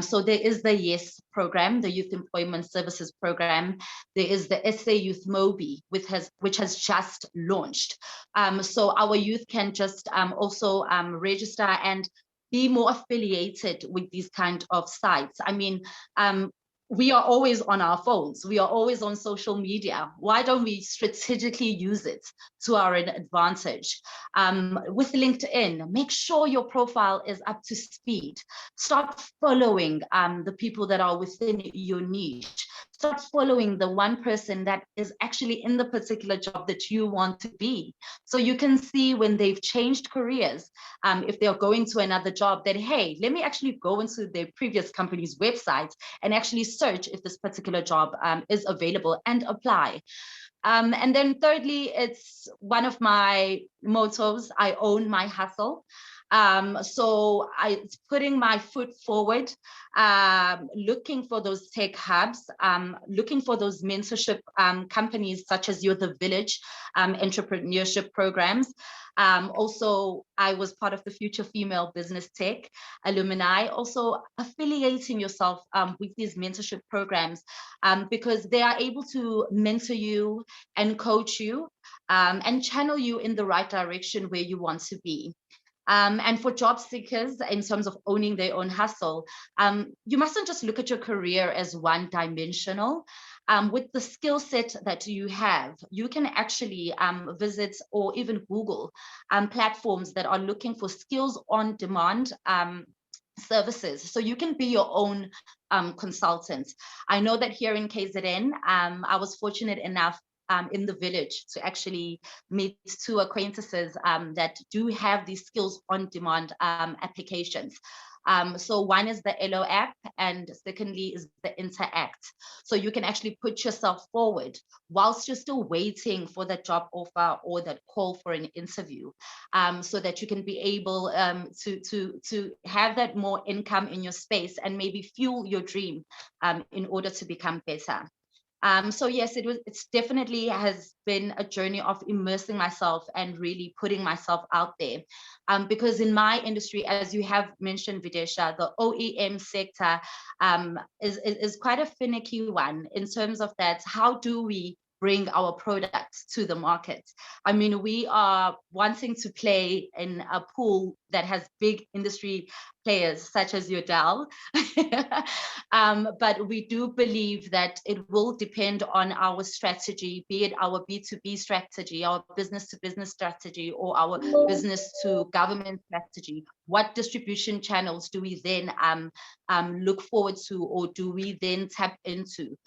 So there is the YES program, the Youth Employment Services Program. There is the SA Youth Mobi, which has just launched. So our youth can just also register and be more affiliated with these kind of sites. I mean, we are always on our phones. We are always on social media. Why don't we strategically use it to our advantage? With LinkedIn, make sure your profile is up to speed. Start following the people that are within your niche. Start following the one person that is actually in the particular job that you want to be. So you can see when they've changed careers, if they're going to another job, that, hey, let me actually go into their previous company's website and actually search if this particular job is available and apply. And then thirdly, it's one of my mottos, I own my hustle. So it's putting my foot forward, looking for those tech hubs, looking for those mentorship companies such as You're the Village entrepreneurship programs. Also, I was part of the Future Female Business Tech alumni, also affiliating yourself with these mentorship programs because they are able to mentor you and coach you and channel you in the right direction where you want to be. And for job seekers, in terms of owning their own hustle, you mustn't just look at your career as one-dimensional. With the skill set that you have, you can actually visit or even Google platforms that are looking for skills on demand services. So you can be your own consultant. I know that here in KZN, I was fortunate enough in the village to actually meet two acquaintances that do have these skills on demand applications. So one is the LO app and secondly is the Interact. So you can actually put yourself forward whilst you're still waiting for that job offer or that call for an interview, so that you can be able to have that more income in your space and maybe fuel your dream in order to become better. So yes, it's definitely has been a journey of immersing myself and really putting myself out there. Because in my industry, as you have mentioned, Videsha, the OEM sector is quite a finicky one in terms of that. How do we bring our products to the market? I mean, we are wanting to play in a pool that has big industry players such as your Dell, but we do believe that it will depend on our strategy, be it our B2B strategy, our business to business strategy, or our business to government strategy. What distribution channels do we then look forward to, or do we then tap into?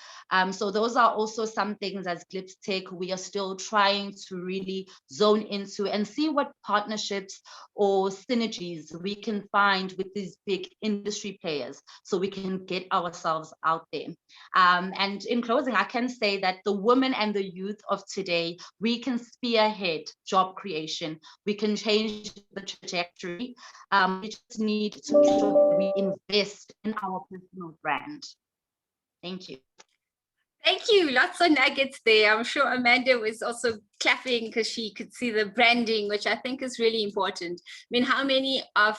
So those are also some things as Glips Tech we are still trying to really zone into and see what partnerships or synergies we can find with these big industry players so we can get ourselves out there. And in closing, I can say that the women and the youth of today, we can spearhead job creation. We can change the trajectory. We just need to make sure we invest in our personal brand. Thank you.
Thank you. Lots of nuggets there. I'm sure Amanda was also clapping because she could see the branding, which I think is really important. I mean, how many of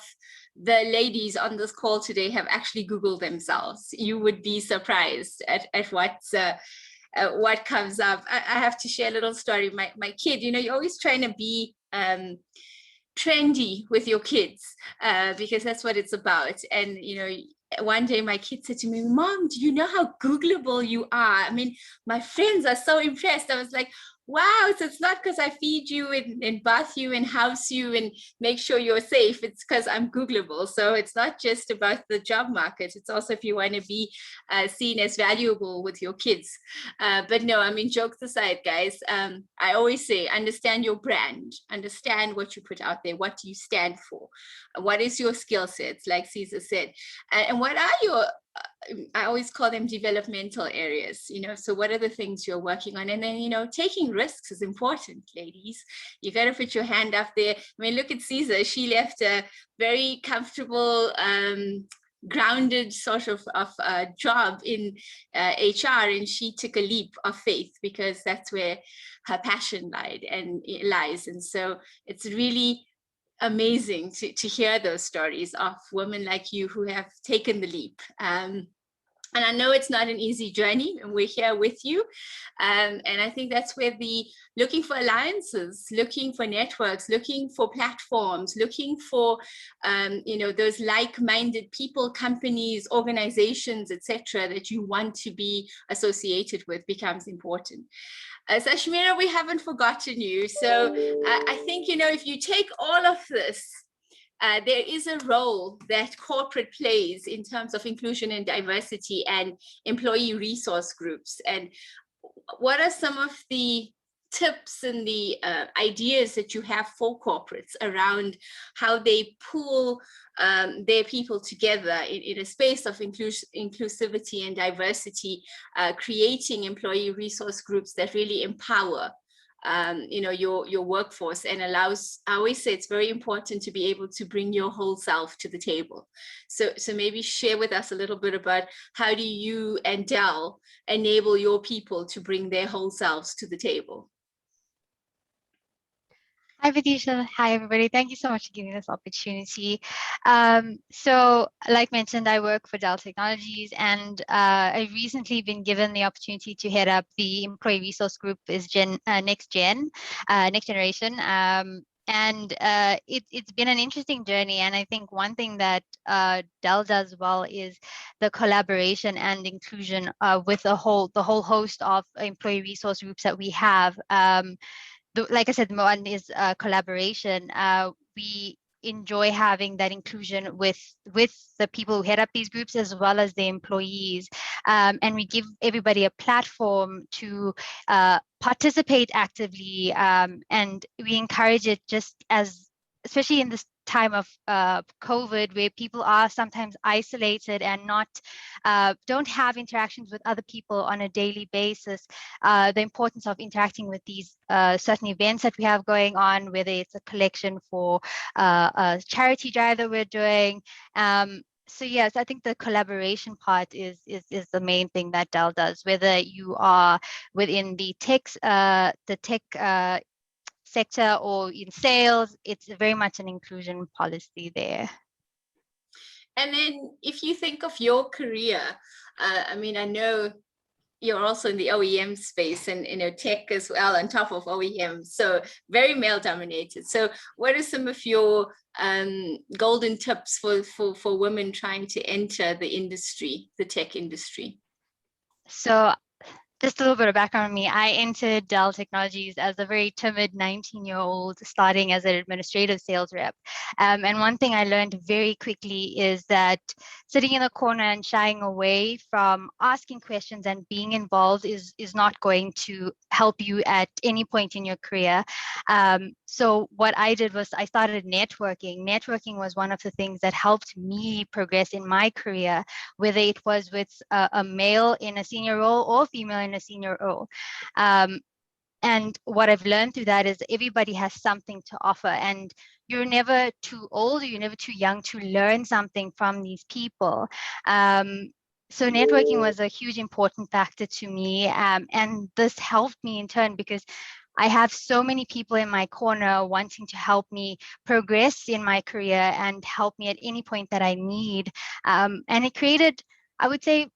the ladies on this call today have actually Googled themselves? You would be surprised at what comes up. I have to share a little story. My kid, you know, you're always trying to be trendy with your kids because that's what it's about. And, you know, one day my kid said to me, "Mom, do you know how Googleable you are? I mean, my friends are so impressed." I was like, Wow, so it's not because I feed you and bath you and house you and make sure you're safe. It's because I'm Googleable. So it's not just about the job market. It's also if you want to be seen as valuable with your kids. But no, I mean, jokes aside, guys, I always say, understand your brand, understand what you put out there. What do you stand for? What is your skill sets, like Sizah said? And what are your I always call them developmental areas, you know, so what are the things you're working on? And then, you know, taking risks is important, ladies. You got to put your hand up there. I mean, look at Sizah. She left a very comfortable, grounded sort of job in HR, and she took a leap of faith because that's where her passion lies. And so it's really amazing to hear those stories of women like you who have taken the leap. And I know it's not an easy journey, and we're here with you. And I think that's where the looking for alliances, looking for networks, looking for platforms, looking for, you know, those like-minded people, companies, organizations, etc., that you want to be associated with becomes important. Sashmeera, we haven't forgotten you. So I think, you know, if you take all of this, there is a role that corporate plays in terms of inclusion and diversity and employee resource groups. And what are some of the tips and the ideas that you have for corporates around how they pool their people together in a space of inclusivity and diversity, creating employee resource groups that really empower you know, your workforce and allows, I always say it's very important to be able to bring your whole self to the table. So maybe share with us a little bit about how do you and Dell enable your people to bring their whole selves to the table?
Hi, Videsha. Hi, everybody. Thank you so much for giving this opportunity. So, like mentioned, I work for Dell Technologies, and I've recently been given the opportunity to head up the employee resource group is next generation. And it's been an interesting journey. And I think one thing that Dell does well is the collaboration and inclusion with the whole host of employee resource groups that we have. Like I said, one is collaboration. We enjoy having that inclusion with the people who head up these groups as well as the employees. And we give everybody a platform to participate actively, and we encourage it just as, especially in this time of COVID, where people are sometimes isolated and don't have interactions with other people on a daily basis. The importance of interacting with these certain events that we have going on, whether it's a collection for a charity drive that we're doing. So yes, I think the collaboration part is the main thing that Dell does, whether you are within the tech sector or in sales. It's very much an inclusion policy there.
And then if you think of your career, I mean, I know you're also in the OEM space and, you know, tech as well on top of OEM, so very male dominated. So what are some of your golden tips for women trying to enter the industry, the tech industry?
So just a little bit of background on me. I entered Dell Technologies as a very timid 19-year-old, starting as an administrative sales rep. And one thing I learned very quickly is that sitting in a corner and shying away from asking questions and being involved is not going to help you at any point in your career. So what I did was I started networking. Networking was one of the things that helped me progress in my career, whether it was with a male in a senior role or female in a senior role. And what I've learned through that is everybody has something to offer, and you're never too old or you're never too young to learn something from these people. So networking was a huge important factor to me, and this helped me in turn because I have so many people in my corner wanting to help me progress in my career and help me at any point that I need. And it created, I would say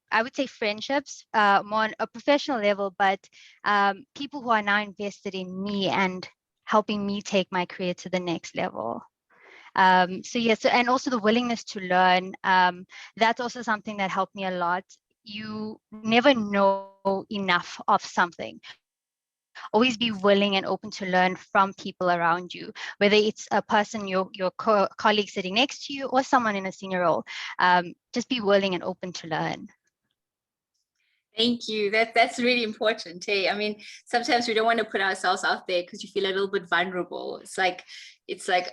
friendships, more on a professional level, but people who are now invested in me and helping me take my career to the next level. So yes, and also the willingness to learn. That's also something that helped me a lot. You never know enough of something. always be willing and open to learn from people around you, whether it's a person, your colleague sitting next to you, or someone in a senior role. Just be willing and open to learn.
Thank you. That's really important. Hey, I mean, sometimes we don't want to put ourselves out there because you feel a little bit vulnerable. It's like,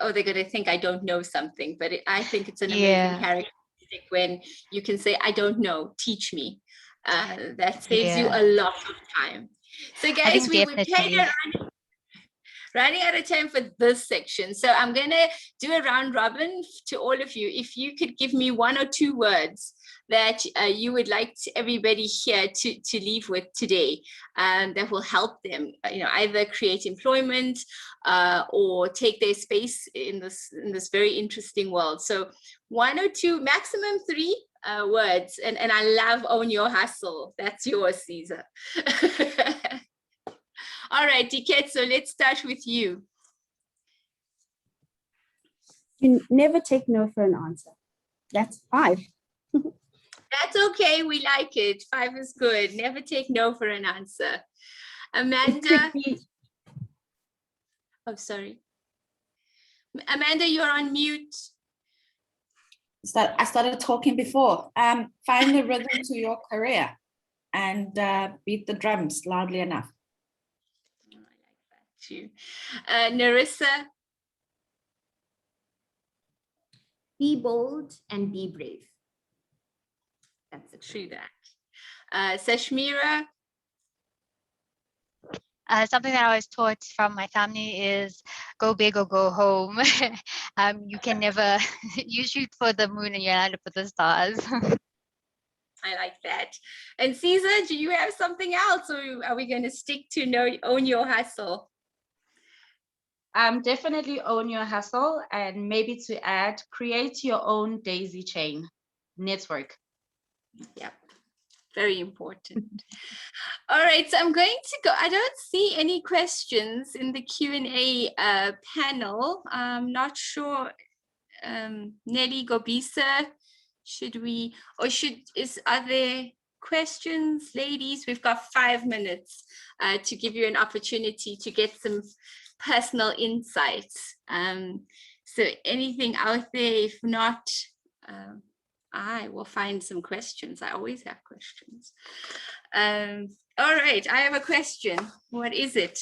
oh, they're going to think I don't know something. But I think it's an amazing characteristic when you can say, I don't know, teach me. That saves you a lot of time. So guys, we're running out of time for this section. So I'm going to do a round robin to all of you. If you could give me 1 or 2 words that you would like everybody here to leave with today, that will help them, either create employment or take their space in this very interesting world. So 1 or 2, maximum 3 words. And I love own your hustle. That's yours, Sizah. All right, Diketso, let's start with you.
You never take no for an answer. That's 5.
That's okay. We like it. 5 is good. Never take no for an answer. Amanda. Oh, sorry. Amanda, you're on mute.
I started talking before. Find the rhythm to your career and beat the drums loudly enough.
Oh, I like that too. Nerissa.
Be bold and be brave. That's it.
True that. Sashmeera.
Something that I was taught from my family is go big or go home. You can never, you shoot for the moon and you land up for the stars.
I like that. And Sizah, do you have something else, or are we going to stick to own your hustle?
Definitely own your hustle, and maybe to add, create your own daisy chain network.
Yep, very important. All right, so I'm going to go. I don't see any questions in the Q&A panel. I'm not sure. Nelly, Gcobisa, are there questions, ladies? We've got 5 minutes to give you an opportunity to get some personal insights. So anything out there? If not, I will find some questions. I always have questions. All right, I have a question. What is it?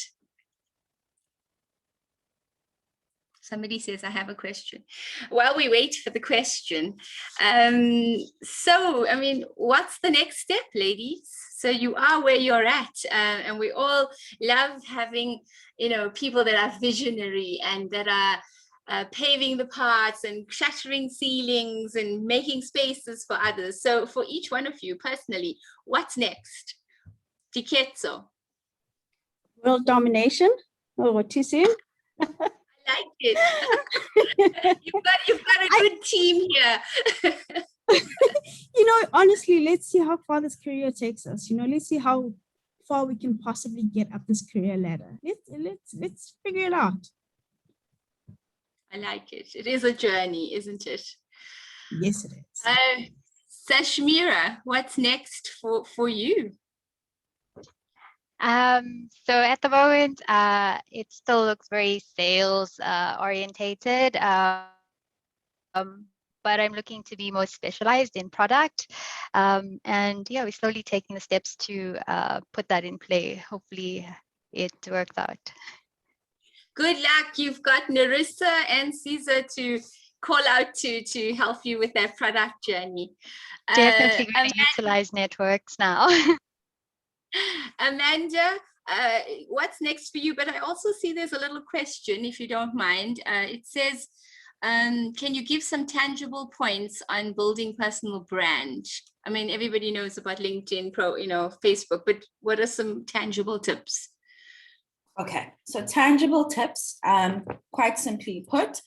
Somebody says I have a question. While we wait for the question, so, I mean, what's the next step, ladies? So you are where you're at, and we all love having, people that are visionary and that are paving the paths and shattering ceilings and making spaces for others. So for each one of you personally, what's next? Diketso.
World domination? Oh, too soon?
I like it. you've got a good team here.
Honestly, let's see how far this career takes us. Let's see how far we can possibly get up this career ladder. Let's figure it out.
I like it. It is a journey, isn't it?
Yes, it is.
Sashmeera,
what's next for you?
So at the moment, it still looks very sales orientated, but I'm looking to be more specialized in product. And yeah, we're slowly taking the steps to put that in play. Hopefully it works out.
Good luck. You've got Nerissa and Sizah to call out to help you with that product journey.
Definitely going to utilize networks now.
Amanda, what's next for you? But I also see there's a little question, if you don't mind. It says, can you give some tangible points on building personal brand? I mean, everybody knows about LinkedIn, Facebook, but what are some tangible tips?
Okay, so tangible tips, quite simply put,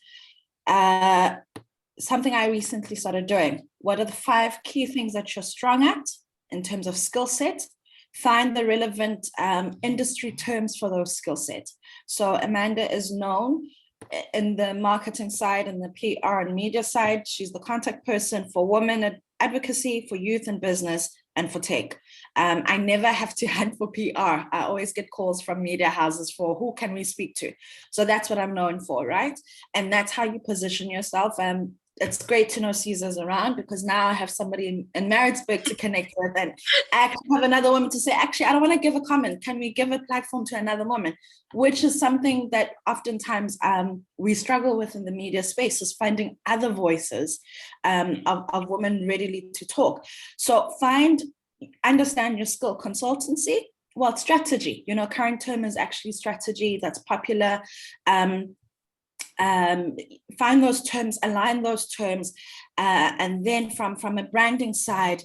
something I recently started doing. What are the 5 key things that you're strong at in terms of skill set? Find the relevant industry terms for those skill sets. So Amanda is known in the marketing side and the PR and media side. She's the contact person for women advocacy, for youth and business, and for tech. I never have to hunt for PR. I always get calls from media houses for who can we speak to. So that's what I'm known for, right? And that's how you position yourself. It's great to know Sizah's around, because now I have somebody in Maritzburg to connect with, and I actually have another woman to say, actually, I don't want to give a comment. Can we give a platform to another woman? Which is something that oftentimes we struggle with in the media space, is finding other voices of women readily to talk. So understand your skill. Consultancy, well, strategy, current term is actually strategy. That's popular. Find those terms, align those terms, and then from a branding side,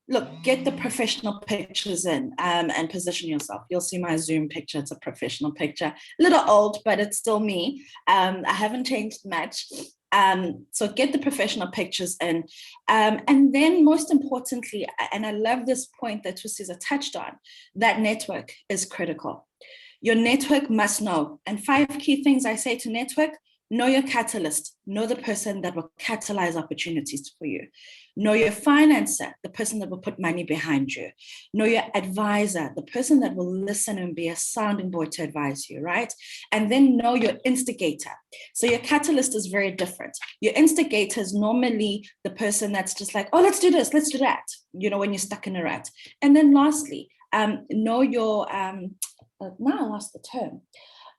look, get the professional pictures in and position yourself. You'll see my Zoom picture. It's a professional picture, a little old, but it's still me. I haven't changed much. So get the professional pictures in. And then most importantly, and I love this point that Sizah touched on, that network is critical. Your network must know. And 5 key things I say to network: know your catalyst, know the person that will catalyze opportunities for you. Know your financer, the person that will put money behind you. Know your advisor, the person that will listen and be a sounding board to advise you, right? And then know your instigator. So your catalyst is very different. Your instigator is normally the person that's just like, oh, let's do this, let's do that, when you're stuck in a rut. And then lastly, know your, now I lost the term.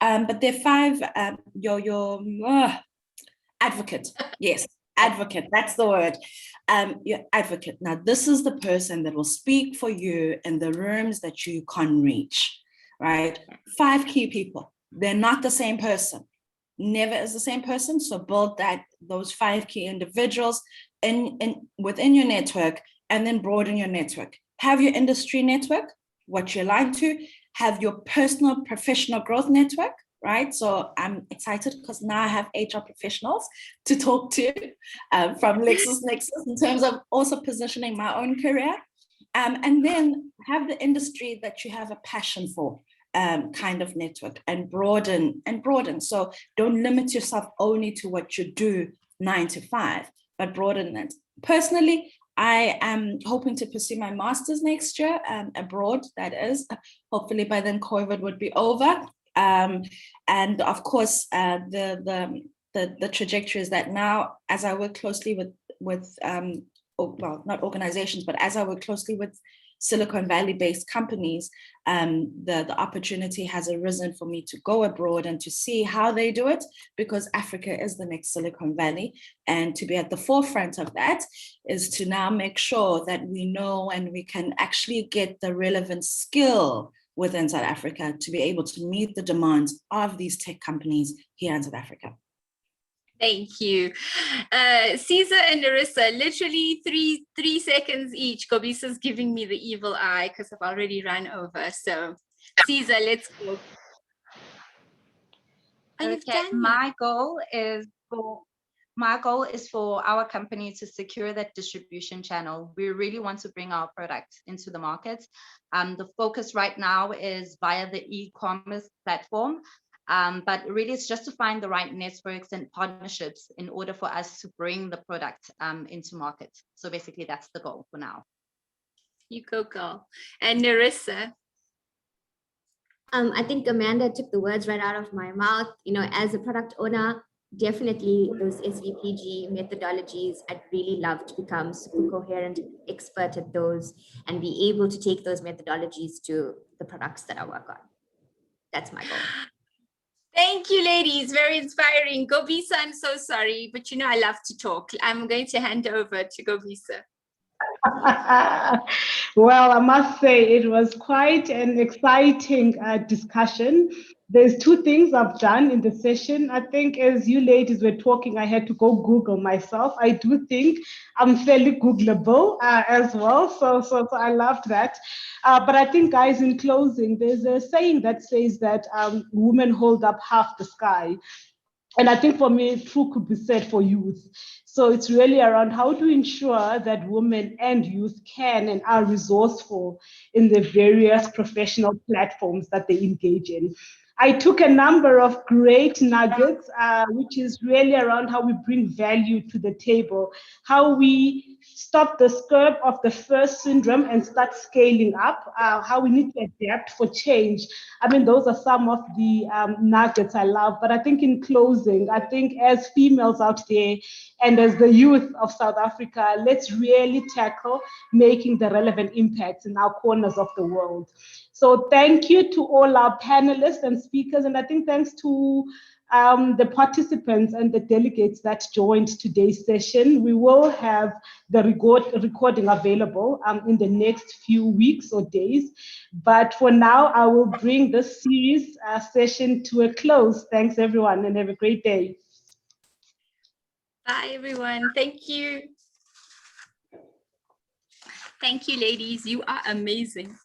But there are 5, your advocate. Yes, advocate, that's the word. Your advocate. Now, this is the person that will speak for you in the rooms that you can't reach, right? 5 key people. They're not the same person. Never is the same person. So build those 5 key individuals within your network, and then broaden your network. Have your industry network, what you align to. Have your personal professional growth network, right? So I'm excited because now I have HR professionals to talk to from LexisNexis in terms of also positioning my own career. And then have the industry that you have a passion for, kind of network, and broaden. So don't limit yourself only to what you do 9 to 5, but broaden it. Personally, I am hoping to pursue my master's next year, abroad, that is. Hopefully by then COVID would be over. And of course, the trajectory is that now, as I work closely with well, not organizations, but as I work closely with Silicon Valley-based companies, the opportunity has arisen for me to go abroad and to see how they do it, because Africa is the next Silicon Valley. And to be at the forefront of that is to now make sure that we know and we can actually get the relevant skill within South Africa to be able to meet the demands of these tech companies here in South Africa.
Thank you. Sizah and Nerissa, literally three seconds each. Gcobisa's giving me the evil eye because I've already run over. So Sizah, let's go.
Okay, my goal is for our company to secure that distribution channel. We really want to bring our product into the market. The focus right now is via the e-commerce platform. But really it's just to find the right networks and partnerships in order for us to bring the product into market. So basically that's the goal for now.
You go, girl. And Nerissa?
I think Amanda took the words right out of my mouth. As a product owner, definitely those SVPG methodologies, I'd really love to become super coherent, expert at those, and be able to take those methodologies to the products that I work on. That's my goal.
Thank you, ladies. Very inspiring. Gcobisa, I'm so sorry, but I love to talk. I'm going to hand over to Gcobisa.
Well, I must say it was quite an exciting discussion. There's 2 things I've done in the session. I think as you ladies were talking, I had to go Google myself. I do think I'm fairly Googleable as well. So I loved that. But I think, guys, in closing, there's a saying that says that women hold up half the sky. And I think for me, true could be said for youth. So it's really around how to ensure that women and youth can and are resourceful in the various professional platforms that they engage in. I took a number of great nuggets, which is really around how we bring value to the table, how we stop the skirt of the first syndrome and start scaling up, how we need to adapt for change. I mean, those are some of the nuggets I love. But I think in closing, I think as females out there and as the youth of South Africa, let's really tackle making the relevant impacts in our corners of the world. So thank you to all our panelists and speakers, and I think thanks to the participants and the delegates that joined today's session. We will have the recording available in the next few weeks or days. But for now, I will bring this series session to a close. Thanks, everyone, and have a great day.
Bye, everyone. Thank you. Thank you, ladies. You are amazing.